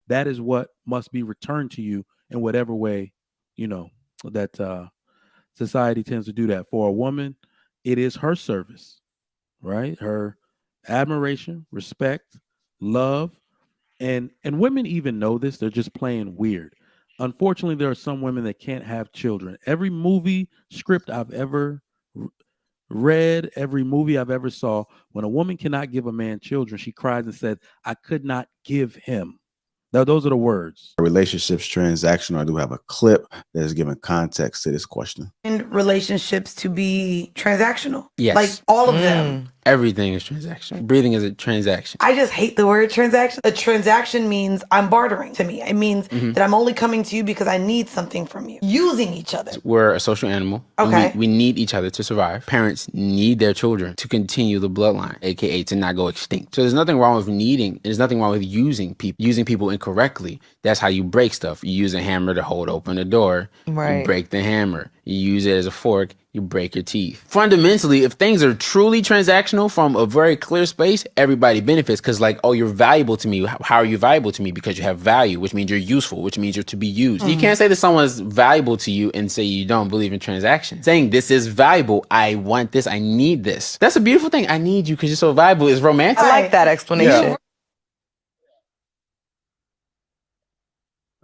that is what must be returned to you in whatever way, you know, that society tends to do that. For a woman, it is her service, right? Her admiration, respect, love, and women even know this. They're just playing weird. Unfortunately, there are some women that can't have children. Every movie script I've ever read, every movie I've ever saw, when a woman cannot give a man children, she cries and said, "I could not give him." Now, those are the words. Relationships transactional? I do have a clip that is giving context to this question. And relationships to be transactional. Yes. Like all of them. Everything is transactional. Breathing is a transaction. I just hate the word transaction. A transaction means I'm bartering to me. It means that I'm only coming to you because I need something from you. Using each other. We're a social animal. Okay. We need each other to survive. Parents need their children to continue the bloodline, aka to not go extinct. So there's nothing wrong with needing. There's nothing wrong with using people incorrectly. That's how you break stuff. You use a hammer to hold open a door. Right. You break the hammer. You use it as a fork. You break your teeth. Fundamentally, if things are truly transactional from a very clear space, everybody benefits because like, oh, you're valuable to me. How are you valuable to me? Because you have value, which means you're useful, which means you're to be used. You can't say that someone's valuable to you and say you don't believe in transactions. Saying this is valuable, I want this, I need this. That's a beautiful thing. I need you because you're so valuable is romantic. I like that explanation.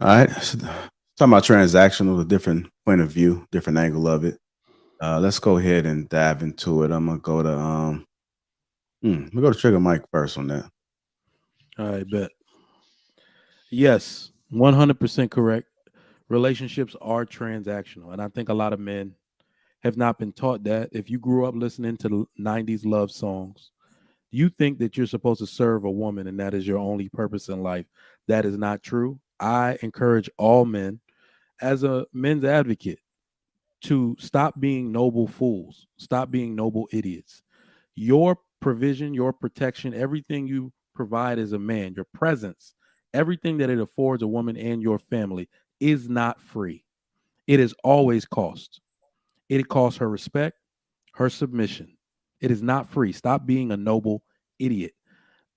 All right. So, talking about transactional, a different point of view, different angle of it. Let's go ahead and dive into it. I'm gonna go to Trigger Mike first on that. All right, bet. Yes, 100% correct. Relationships are transactional. And I think a lot of men have not been taught that. If you grew up listening to the 90s love songs, you think that you're supposed to serve a woman and that is your only purpose in life. That is not true. I encourage all men, as a men's advocate, to stop being noble fools, stop being noble idiots. Your provision, your protection, everything you provide as a man, your presence, everything that it affords a woman and your family is not free. It is always cost. It costs her respect, her submission. It is not free. Stop being a noble idiot.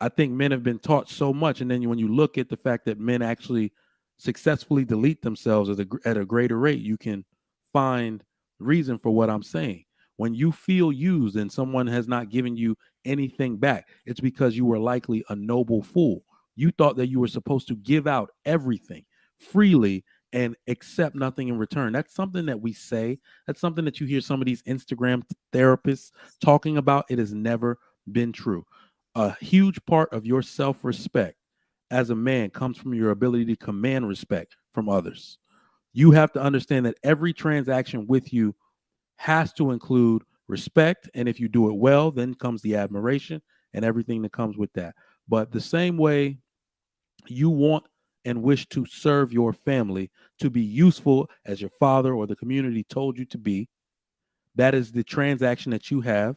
I think men have been taught so much, and then when you look at the fact that men actually successfully delete themselves at a greater rate, you can find reason for what I'm saying. When you feel used and someone has not given you anything back, it's because you were likely a noble fool. You thought that you were supposed to give out everything freely and accept nothing in return. That's something that we say. That's something that you hear some of these Instagram therapists talking about. It has never been true. A huge part of your self-respect as a man comes from your ability to command respect from others. You have to understand that every transaction with you has to include respect. And if you do it well, then comes the admiration and everything that comes with that. But the same way you want and wish to serve your family, to be useful as your father or the community told you to be, that is the transaction that you have.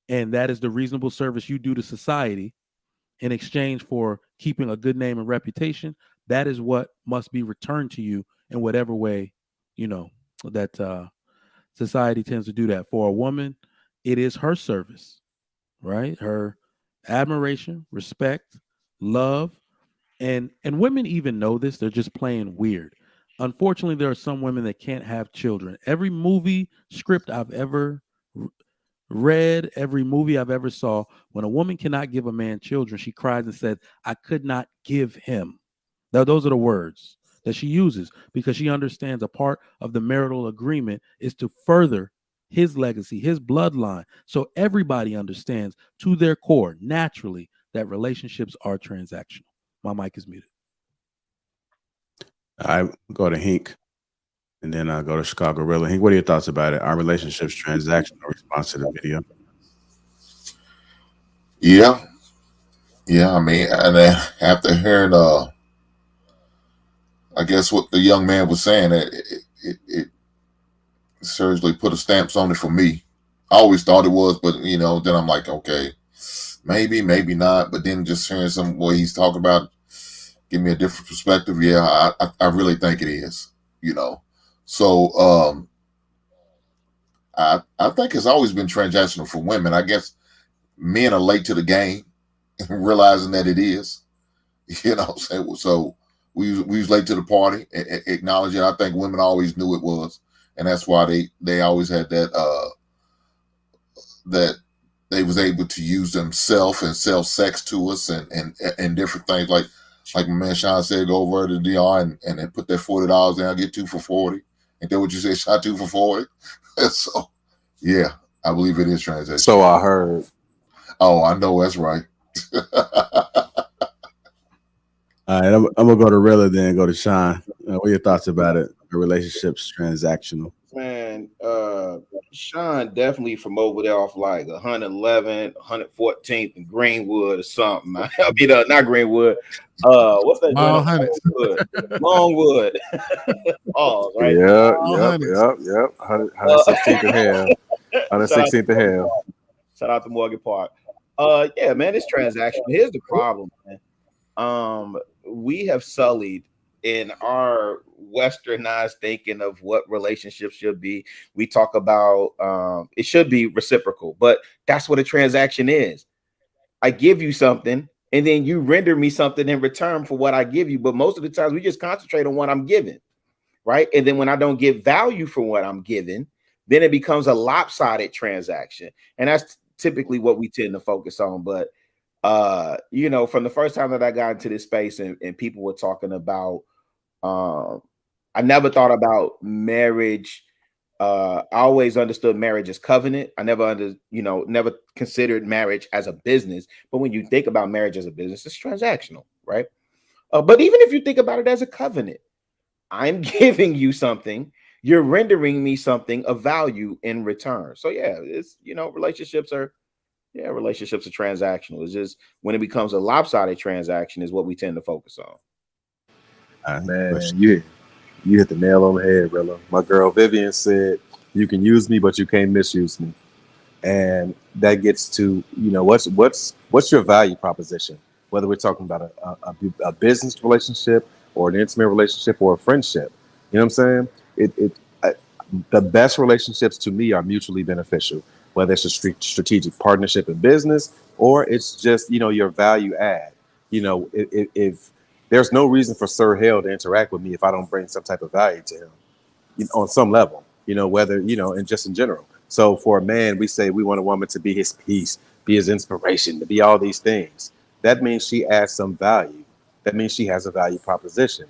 And that is the reasonable service you do to society in exchange for keeping a good name and reputation. That is what must be returned to you in whatever way, that society tends to do that. For a woman, it is her service, right? Her admiration, respect, love, and women even know this. They're just playing weird. Unfortunately, there are some women that can't have children. Every movie script I've ever read, every movie I've ever saw, when a woman cannot give a man children, she cries and said, "I could not give him." Now, those are the words that she uses because she understands a part of the marital agreement is to further his legacy, his bloodline. So everybody understands to their core, naturally, that relationships are transactional. My mic is muted. I go to Hink, and then I go to Chicago Gorilla. Hink, what are your thoughts about it? Are relationships transactional? Response to the video. Yeah, yeah. I mean, and then after hearing, I guess what the young man was saying, it seriously put a stamps on it for me. I always thought it was, but then I'm like, okay, maybe not. But then just hearing some way he's talking about, give me a different perspective. Yeah, I really think it is. So I think it's always been transactional for women. I guess men are late to the game, realizing that it is. So we was late to the party. Acknowledge it. I think women always knew it was, and that's why they always had that they was able to use themselves and sell sex to us and different things like my man Sean said, go over to DR and then put that $40 down, get 2 for 40. Ain't that what you said? Shot 2 for 40. So yeah, I believe it is transaction. So I heard. Oh, I know that's right. All right, I'm gonna go to Rilla, then go to Sean. What are your thoughts about it? The relationship's transactional. Man, Sean definitely from over there off like 111th, 114th and Greenwood or something. I mean, not Greenwood. What's that? Longwood. Oh, right. Yep. 116th and half. 116th and half. Shout out to Morgan Park. Yeah, man, it's transactional. Here's the problem, man. We have sullied in our westernized thinking of what relationships should be. We talk about it should be reciprocal, but that's what a transaction is. I give you something and then you render me something in return for what I give you. But most of the times we just concentrate on what I'm giving, right? And then when I don't get value for what I'm giving, then it becomes a lopsided transaction. And that's typically what we tend to focus on. But from the first time that I got into this space and people were talking about I never thought about marriage. I always understood marriage as covenant. I never never considered marriage as a business. But when you think about marriage as a business, it's transactional, right? But even if you think about it as a covenant, I'm giving you something, you're rendering me something of value in return. So yeah, it's relationships are transactional. It's just when it becomes a lopsided transaction is what we tend to focus on. Man, you hit the nail on the head, Rilla. My girl Vivian said, "You can use me, but you can't misuse me," and that gets to what's your value proposition? Whether we're talking about a business relationship or an intimate relationship or a friendship, you know what I'm saying? The best relationships to me are mutually beneficial. Whether it's a strategic partnership in business or it's just your value add. If there's no reason for Sir Hale to interact with me if I don't bring some type of value to him, on some level, whether, and just in general. So for a man, we say we want a woman to be his peace, be his inspiration, to be all these things. That means she adds some value. That means she has a value proposition,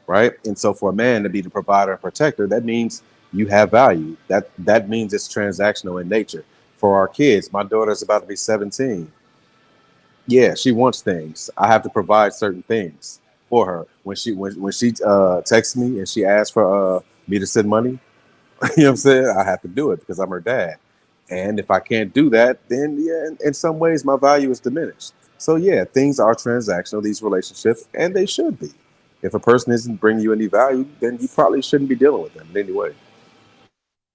right? And so for a man to be the provider and protector, that means you have value. That means it's transactional in nature. For our kids, my daughter's about to be 17. Yeah, she wants things. I have to provide certain things for her. When she texts me and she asks for me to send money, you know what I'm saying? I have to do it because I'm her dad. And if I can't do that, then yeah, in some ways my value is diminished. So yeah, things are transactional, these relationships, and they should be. If a person isn't bringing you any value, then you probably shouldn't be dealing with them in any way.